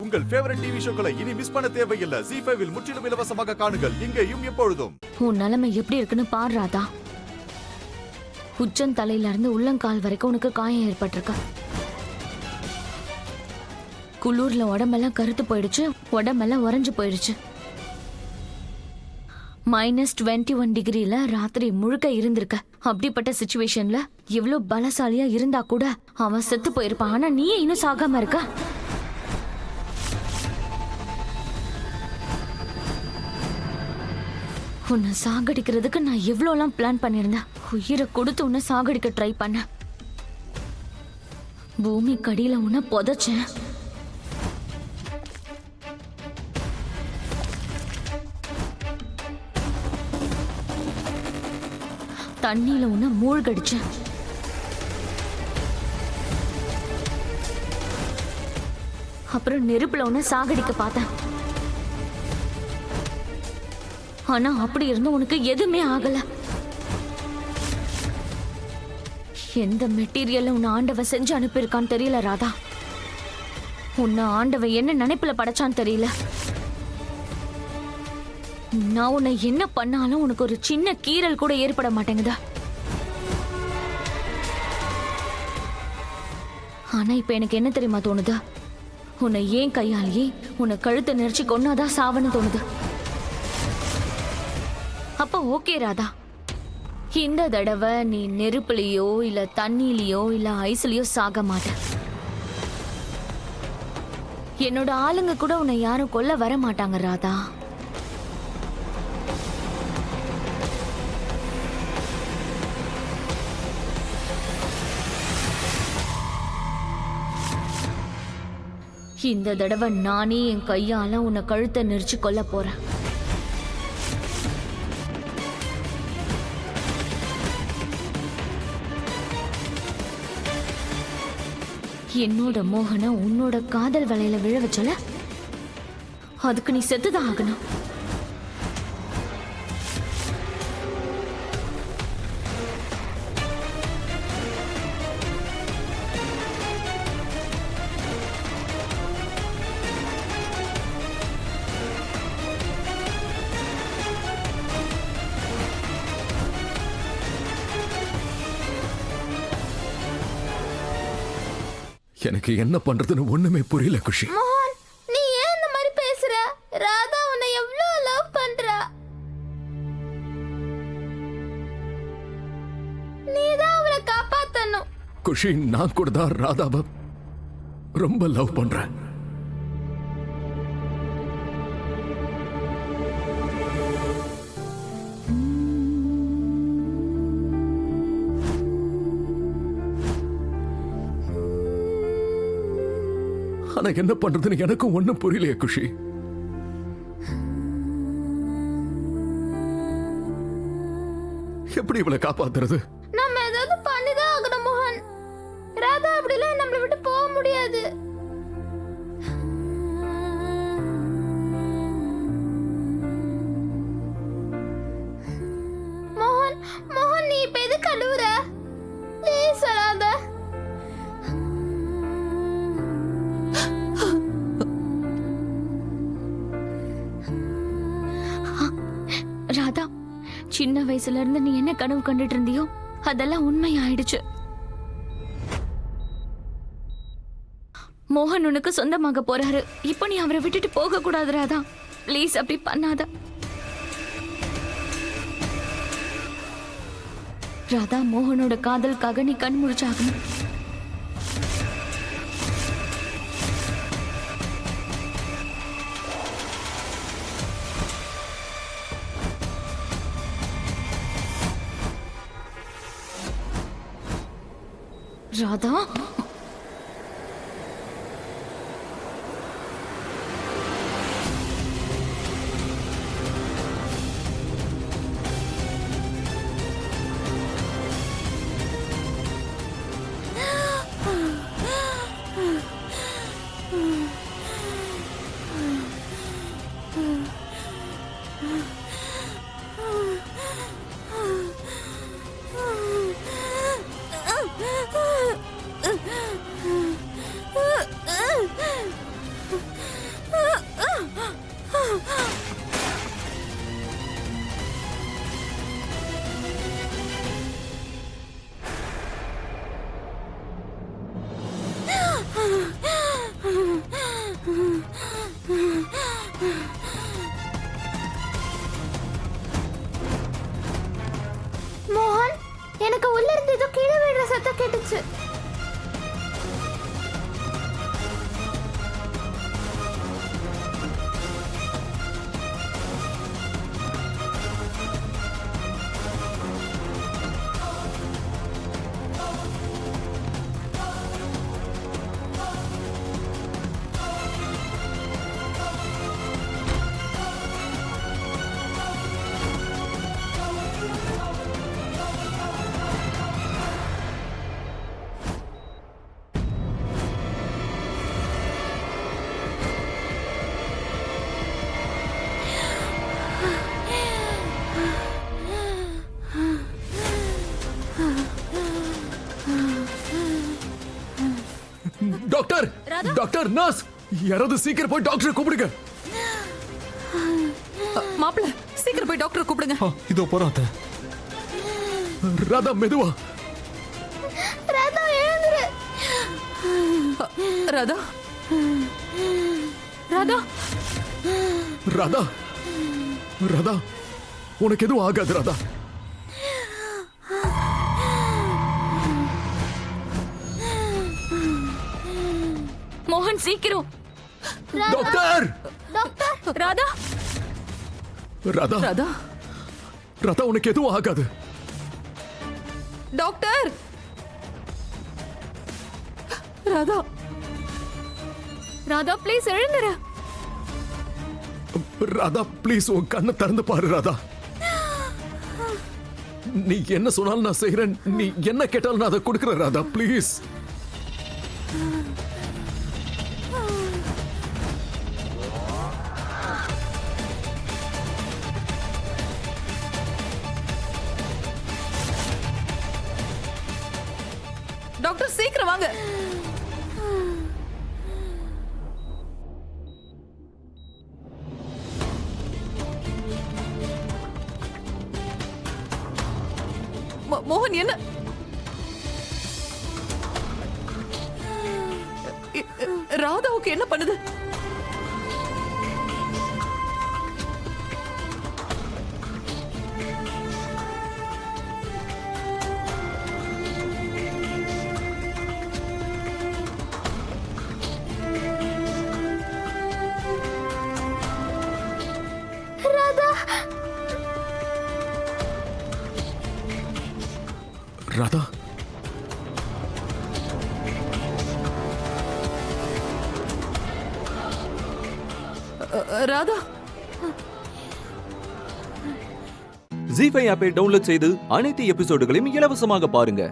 உங்கள் favourite TV ஷோக்களை இனி miss பண்ண தேவையில்லை. ZEE5 இல் முற்றிலும் இலவசமாக காணுங்கள். இங்கேயும் எப்பொழுதும். உன் நிலைமை எப்படி இருக்குன்னு பாரு ராதா. உச்சன் தலையில இருந்து உள்ளங்கால் வரைக்கும் உனக்கு காயம் ஏற்பட்டிருக்கு. குளூர்ல உடம்பெல்லாம் கருத்து போயிடுச்சு, உடம்பெல்லாம் உறைஞ்சு போயிடுச்சு. -21 டிகிரில ராத்திரி முழுக்க இருந்திருக்க. அப்படிப்பட்ட சிச்சுவேஷன்ல எவ்வளவு பலசாலியா இருந்தா கூட அவன் செத்து போயிருப்பான். ஆனா நீயே இன்னும் சாகாம இருக்க. உன்னை சாகடிக்கிறதுக்கு நான் எவ்வளோலாம் பிளான் பண்ணியிருந்தேன். உயிரை கொடுத்து உன்னை சாகடிக்க ட்ரை பண்ண. பூமி கடியில உன்னை புதைச்சேன். தண்ணியில உன்னை மூழ்கடிச்சேன். அப்புறம் நெருப்புல உன்னை சாகடிக்க பார்த்தேன். ஆனா அப்படி இருந்தும் உனக்கு எதுவுமே ஆகல. எந்த மெட்டீரியல்ல உன்னை ஆண்டவன் செஞ்சு அனுப்பியிருக்கான்னு தெரியல ராதா. உன்னை ஆண்டவன் என்ன நினைப்புல படைச்சான்னு தெரியல. நான் உன்னை என்ன பண்ணாலும் உனக்கு ஒரு சின்ன கீறல் கூட ஏற்பட மாட்டேங்குதா. ஆனா இப்ப எனக்கு என்ன தெரியுமா தோணுது, உன்னை ஏன் கையாலேயே உன்னை கழுத்தை நெரிச்சு கொன்னாதான் சாவன்னு தோணுது. அப்ப ஓகே ராதா, இந்த தடவை நீ நெருப்புலயோ இல்ல தண்ணியிலயோ இல்ல ஐஸ்லயோ சாக மாட்ட. என்னோட ஆளுங்க கூட உன்னை யாரும் கொல்ல வர மாட்டாங்க ராதா. இந்த தடவை நானே என் கையால உன்னை கழுத்தை நெரிச்சு கொல்ல போறேன். என்னோட மோகனை உன்னோட காதல் வலையில விழ வச்சல, அதுக்கு நீ செத்துதான் ஆகணும். எனக்கு என்ன பண்றதுன்னு ஒண்ணுமே புரியல குஷி. மோகன், நீ ஏன் இந்த மாதிரி பேசுற? ராதா உன்னை எவ்வளவு லவ் பண்றா. நீதான் அவளை காப்பாத்தணும். குஷி, நான் கூட தான் ராதாவை ரொம்ப லவ் பண்றேன். ஆனா என்ன பண்றதுன்னு எனக்கும் ஒண்ணும் புரியலையே குஷி. எப்படி இவளை காப்பாத்துறது? நம்ம ஏதாவது பண்ணிதான் ஆகணும் மோகன். ராதா அப்படிலாம் நம்மளை விட்டு போக முடியாது. மோகன், மோகன், நீ இப்ப எது கழுவுற? ப்ளீஸ் ராதா. ராதா, சின்ன வயசுல இருந்து நீ என்ன கனவு கண்டுட்டு இருந்தியோ அதெல்லாம் உண்மை ஆயிடுச்சு. மோகன் உனக்கு சொந்தமாக போறாரு. இப்போ நீ அவரை விட்டுட்டு போக கூடாது ராதா. ப்ளீஸ் அப்படி பண்ணாத ராதா. மோகனோட காதலுக்காக நீ கண் முழிச்சாகணும். ராதா, மோகன், எனக்கு உள்ள இருந்து ஏதோ கீழே விழுற சத்தம் கேட்டுச்சு. டாக்டர் டாக்டர் நர்ஸ் யாராவது சீக்கிரம் போய் டாக்டரை கூப்பிடுங்க. மாப்பிள்ள சீக்கிரம் போய் டாக்டர் கூப்பிடுங்க. இதோ போறோம் அத்தை. ராதா மெதுவா. ராதா எழுந்துரு. ராதா ராதா ராதா ராதா உனக்கு எதுவும் ஆகாது ராதா. மோகன் சீக்கிரம். டாக்டர் ராதா ராதா ராதா ராதா உனக்கு எதுவும் ஆகாது. டாக்டர் ராதா ராதா ப்ளீஸ் எழுந்துரு. ராதா ப்ளீஸ் உன் கண்ணை திறந்து பாரு ராதா. நீ என்ன சொன்னாலும் நான் செய்யறேன். நீ என்ன கேட்டாலும் நான் அதை கொடுக்கிறேன் ராதா ப்ளீஸ். டாக்டர் சீக்கிரம் வாங்க. மோகன் என்ன ராதாவுக்கு என்ன பண்ணுது? ராதா ராதா ஜீ5 ஆப்பை டவுன்லோட் செய்து அனைத்து எபிசோடுகளையும் இலவசமாக பாருங்க.